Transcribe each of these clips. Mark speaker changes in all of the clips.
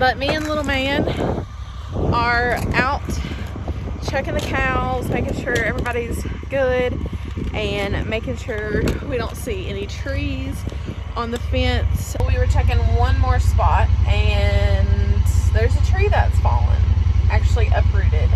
Speaker 1: But me and little man are out checking the cows, making sure everybody's good, and making sure we don't see any trees on the fence. We were checking one more spot, and there's a tree that's fallen, actually uprooted.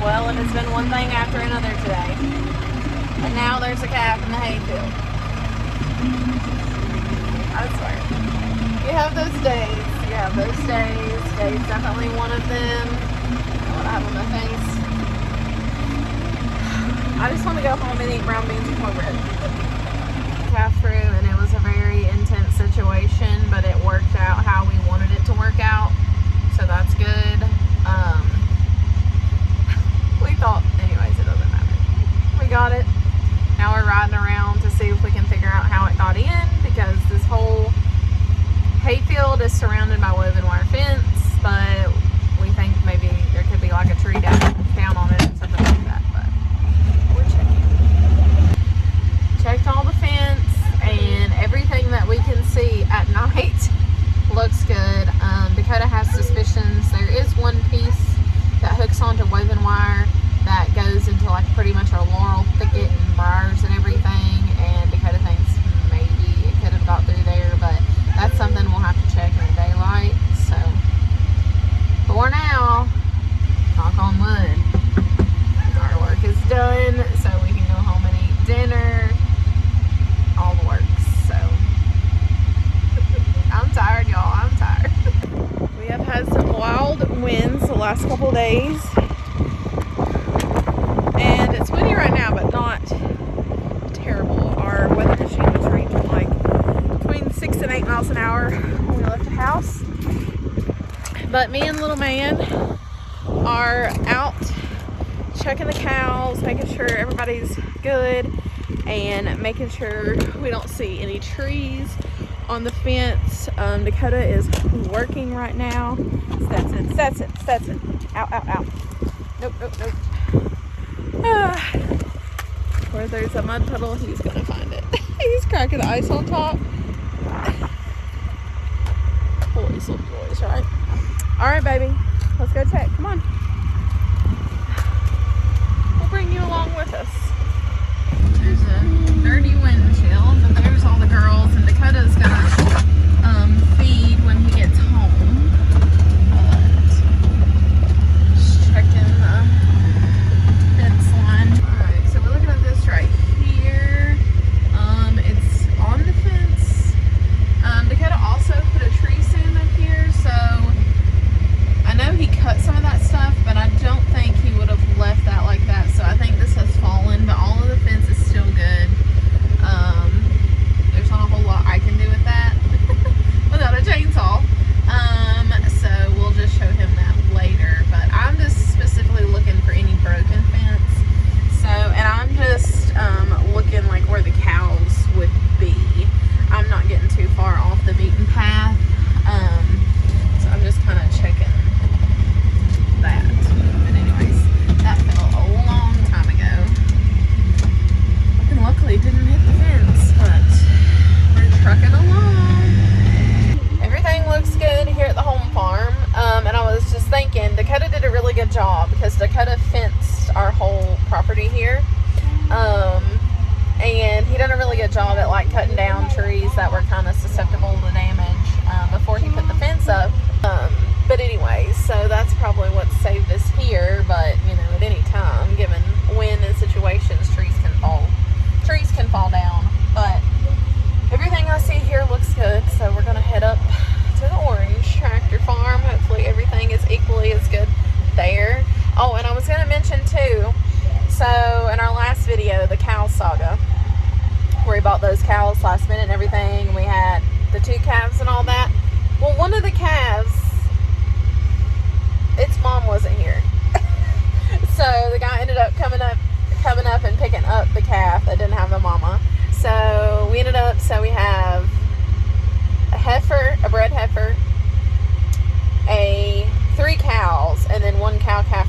Speaker 1: Well, it has been one thing after another today. And now there's a calf in the hayfield. I swear. You have those days. You have those days. Today's definitely one of them. I know what I have on my face. I just want to go home and eat brown beans and cornbread. Calf through, and it was a very intense situation, but it worked out how we wanted it to work out. So that's good. We thought, anyways, it doesn't matter. We got it. Now we're riding around to see if we can figure out how it got in, because this whole hayfield is surrounded by woven wire fence, but we think maybe there could be like a tree down on it or something like that, but we're checking. Checked all the fence, and everything that we can see at night looks good. Dakota has suspicions. There is one piece that hooks onto woven wire that goes into like pretty much a laurel thicket and briars and everything, and Dakota thinks maybe it could have got through there, but that's something we'll have to check in the daylight. So for now, knock on wood, our work is done, so we can go home and eat dinner. All the works. So I'm tired, y'all. I'm tired. We have had some wild winds the last couple days, and it's windy right now, but not terrible. Our weather machine was ranging like between 6 and 8 miles an hour when we left the house. But me and little man are out checking the cows, making sure everybody's good, and making sure we don't see any trees on the fence. Dakota is working right now. Stetson. Out. Nope. Where there's a mud puddle, he's gonna find it. He's cracking the ice on top. Boys, little boys, right? All right, baby, let's go check. Come on. We'll bring you along with us. There's a dirty wind chill, but there's all the girls, and Dakota's gonna feed when he gets home. But just checking the fence line. Alright, so we're looking at this right here. It's on the fence. Dakota also put a tree stand up here, so I know he cut some of that stuff, but I don't think he would have left that like that. So I think this has fallen, but all of the fence is still good. There's not a whole lot I can do with that without a chainsaw. So we'll just show him that later. But I'm just specifically looking for any broken fence. So, and I'm just looking like where the cows would be. I'm not getting too far off the beaten path. So I'm just kind of checking that. But anyways, that fell a long time ago. And luckily it didn't hit the fence, but we're trucking along. Everything looks good here at the home farm. And I was just thinking, Dakota did a really good job, because Dakota fenced our whole property here. And he done a really good job at like cutting down trees that were kind of susceptible to damage before he put the fence up. But anyways, so that's probably what saved us here. But you know, at any time, given wind and situations, trees can fall down. But everything I see here looks good, so we're gonna head up to the Orange Tractor Farm. Hopefully everything is equally as good there. Oh, and I was gonna mention too, so in our last video, the cow saga, we bought those cows last minute and everything. We had the 2 calves and all that. Well, one of the calves, its mom wasn't here. So the guy ended up coming up and picking up the calf that didn't have the mama. So we have a heifer, a bred heifer, 3 cows, and then 1 cow-calf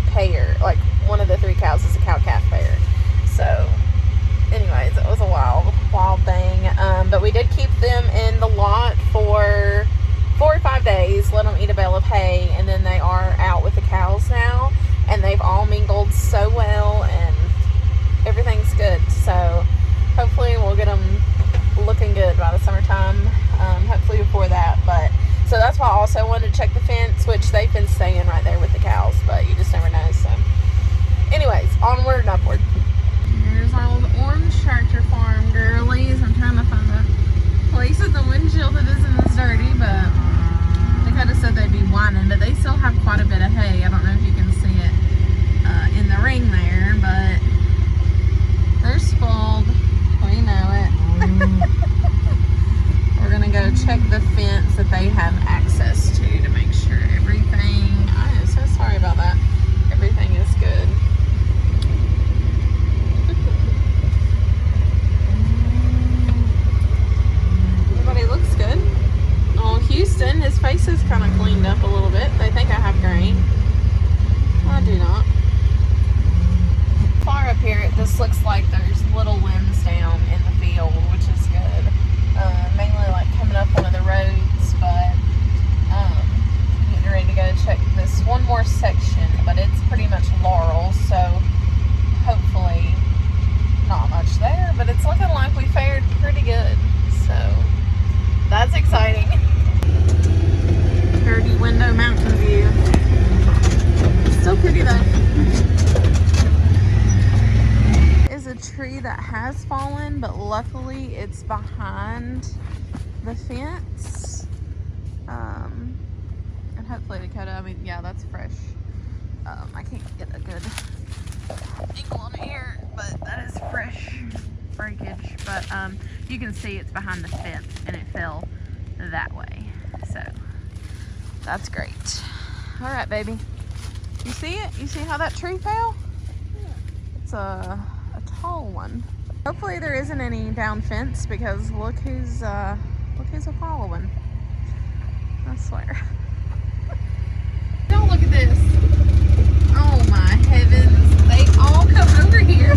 Speaker 1: pair. Like, one of the 3 cows is a cow-calf pair. So, anyways, it was a wild thing. But we did keep them in the lot for 4 or 5 days, let them eat a bale of hay, and then they are out with the cows now, and they've all mingled so well, and everything's good. So, hopefully we'll get them looking good by the summertime, hopefully before that. But so that's why I also wanted to check the fence, which they've been staying right there with the cows, but you just never know. So anyways, onward and upward. Here's our old orange tractor farm girlies. I'm trying to find a place at the windshield that isn't as dirty, but they kind of said they'd be whining, but they still have quite a bit of hay. I don't know if you can see it in the ring there, but they're spoiled. We know it. We're gonna go check the fence that they have access to make sure everything, I am so sorry about that, everything is good. Everybody looks good. Oh, Houston, his face is kind of cleaned up a little bit. They think I have grain. I do not. Far up here, it just looks like there's little limbs down in the field, which is good. Mainly like coming up one of the roads, but getting ready to go check this one more section, but it's pretty much laurel, so hopefully not much there, but it's looking like we fared pretty good, so that's exciting. Dirty window mountain view. Still pretty though. Is a tree that has fallen, but luckily it's behind the fence. And hopefully Dakota, I mean, yeah, that's fresh. I can't get a good angle on it here, but that is fresh breakage. But you can see it's behind the fence and it fell that way. So that's great. All right, baby. You see it? You see how that tree fell? It's a tall one. Hopefully there isn't any down fence, because look who's a following. I swear. Don't look at this. Oh my heavens. They all come over here.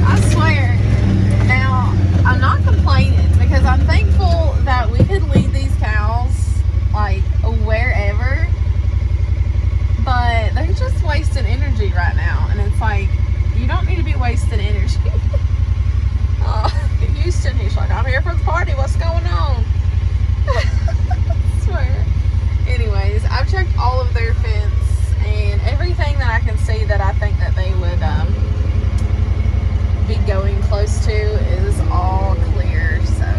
Speaker 1: I swear. Now, I'm not complaining, because I'm thankful that we could lead these cows like wherever, but they're just wasting energy right now, and it's like, you don't need to be wasting energy. Houston, he's like, I'm here for the party, what's going on? I swear. Anyways, I've checked all of their fence, and everything that I can see that I think that they would be going close to is all clear, so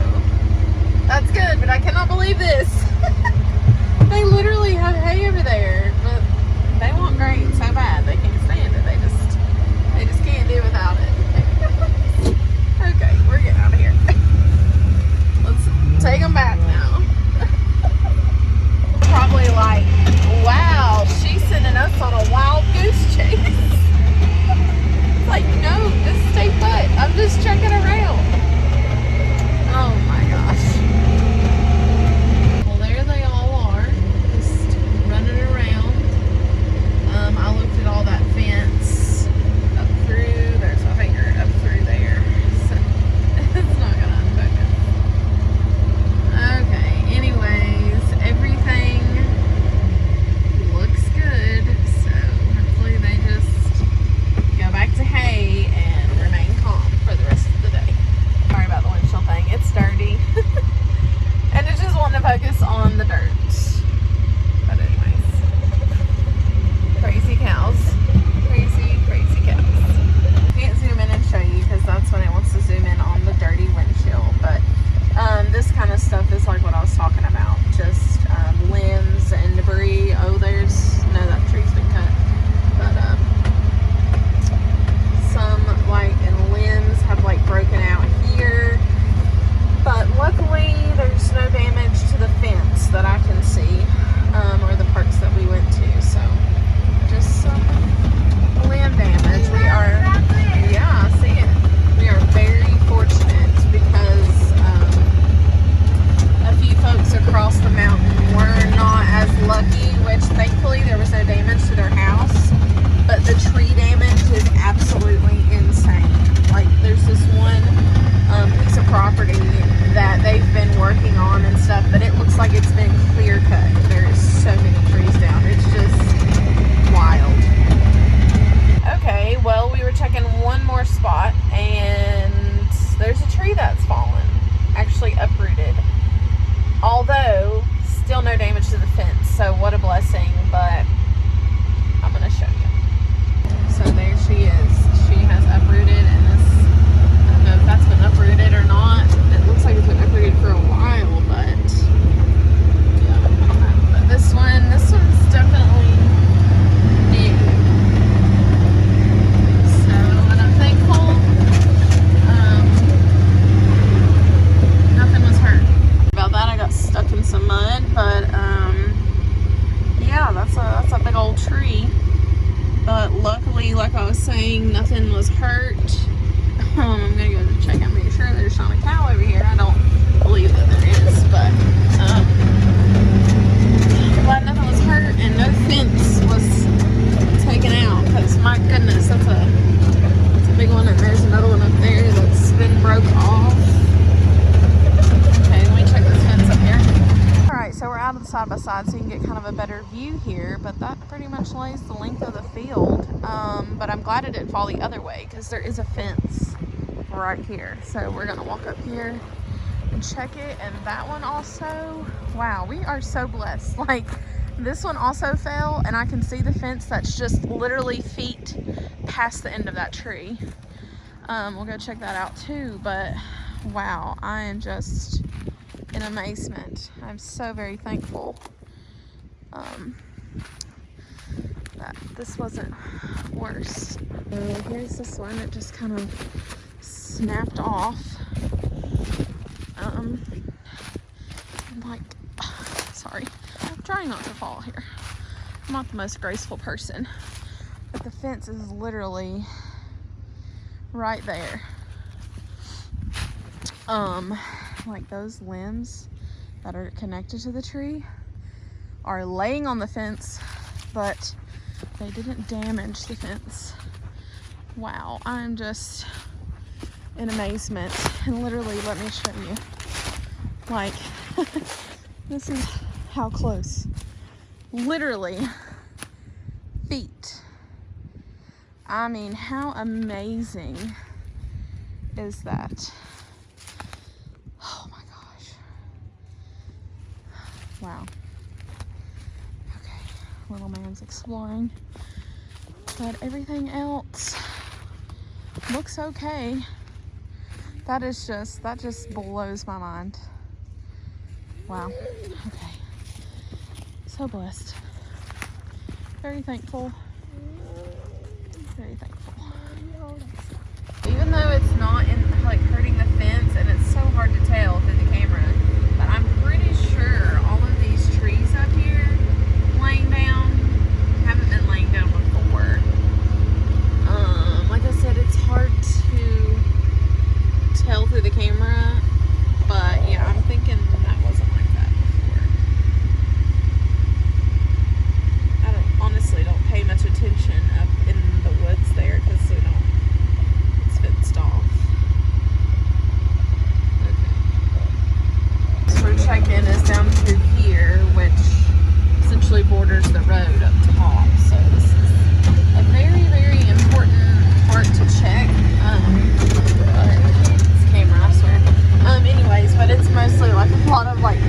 Speaker 1: that's good. But I cannot believe this. They literally have hay over there, but they want grain so bad they can't stand it. They just can't do without it. Okay, we're getting out of here. Let's take them back now. Probably like, wow, she's sending us on a wild goose chase. Like, no, just stay put. I'm just checking around. Oh my gosh. Well, there they all I was saying, nothing was hurt. I'm gonna go check and make sure there's not a cow over here. I don't believe that there is, but glad nothing was hurt and no fence was taken out, because my goodness, that's a big one, and there's another one up there that's been broke off. Okay, let me check this fence up here. Alright, so we're out of the side by side so you can get kind of a better view here, but that pretty much lays the length of the field. But I'm glad it didn't fall the other way, because there is a fence right here. So we're gonna walk up here and check it. And that one also, wow, we are so blessed. Like, this one also fell, and I can see the fence that's just literally feet past the end of that tree. We'll go check that out too, but wow, I am just in amazement. I'm so very thankful that this wasn't worse. So here's this one that just kind of snapped off. Like, sorry, I'm trying not to fall here. I'm not the most graceful person, but the fence is literally right there. Like, those limbs that are connected to the tree are laying on the fence, but they didn't damage the fence. Wow, I'm just in amazement. And literally, let me show you. Like, this is how close. Literally, feet. I mean, how amazing is that? Oh my gosh. Wow. Okay, little man's exploring. But everything else looks okay. That just blows my mind. Wow. Okay. So blessed. Very thankful. Very thankful. Even though it's not in, like, hurting the fence, and it's so hard to tell through the camera, but I'm pretty sure all of these trees up here laying down haven't been laying down before. Like I said, it's hard to tell through the camera, but yeah, I'm thinking that wasn't like that before. I honestly don't pay much attention up in the woods there, because it's fenced off. Okay. So our check-in is down through here, which essentially borders the road up top. So this is a very, very important part to check. This camera, I swear. Anyways, but it's mostly like a lot of like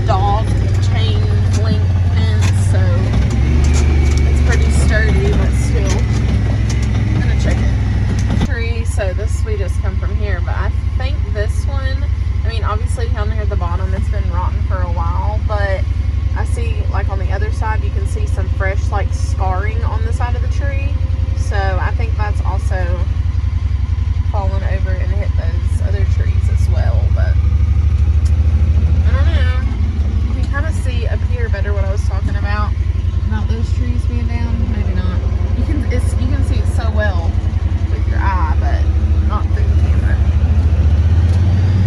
Speaker 1: dog chain link fence, so it's pretty sturdy, but still. I'm gonna check it. Tree, so this, we just come from here, but I think this one, I mean, obviously down there at the bottom it's been rotten for a while, but I see, like, on the other side you can see some fresh, like, scarring on the side of the tree, so I think that's also fallen over and hit those other trees as well. But I don't know, you can kind of see up here better what I was talking about those trees being down. Maybe not. You can see it so well with your eye, but not through the camera.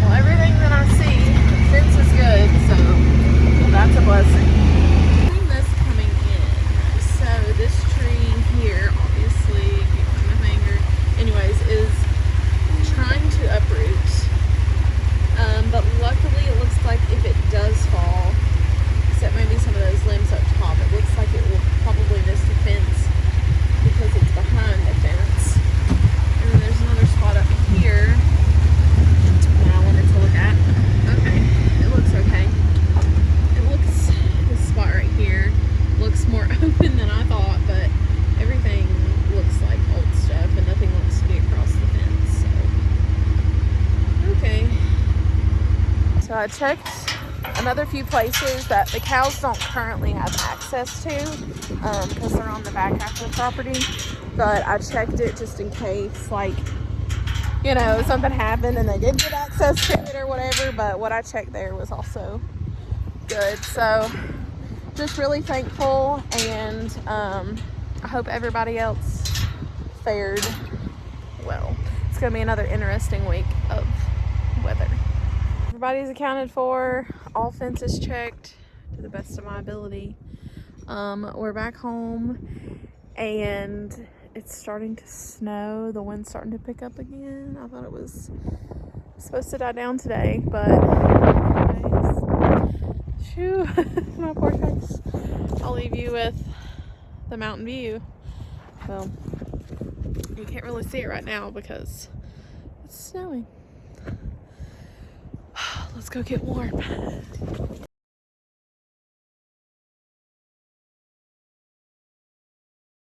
Speaker 1: Well, everything that I see, the fence is good, so that's a blessing. This coming in, so this tree here, obviously, if you find my finger, anyways, is trying to uproot. But luckily, it looks like if it does fall, except maybe some of those limbs up top, it looks like it will probably miss the fence because it's behind the fence. And then there's another spot up here that I wanted to look at. Okay, it looks okay. It looks, this spot right here looks more open than I thought, but everything looks like old stuff and nothing looks to be across the fence, so okay. So I checked another few places that the cows don't currently have access to, because they're on the back half of the property, but I checked it just in case, like, you know, something happened and they did get access to it or whatever. But what I checked there was also good, so just really thankful. And I hope everybody else fared well. It's gonna be another interesting week of weather. Everybody's accounted for, all fences checked to the best of my ability. We're back home and it's starting to snow. The wind's starting to pick up again. I thought it was supposed to die down today, but anyways, shoo, my poor face. I'll leave you with the mountain view. Well, you can't really see it right now because it's snowing. Let's go get warm.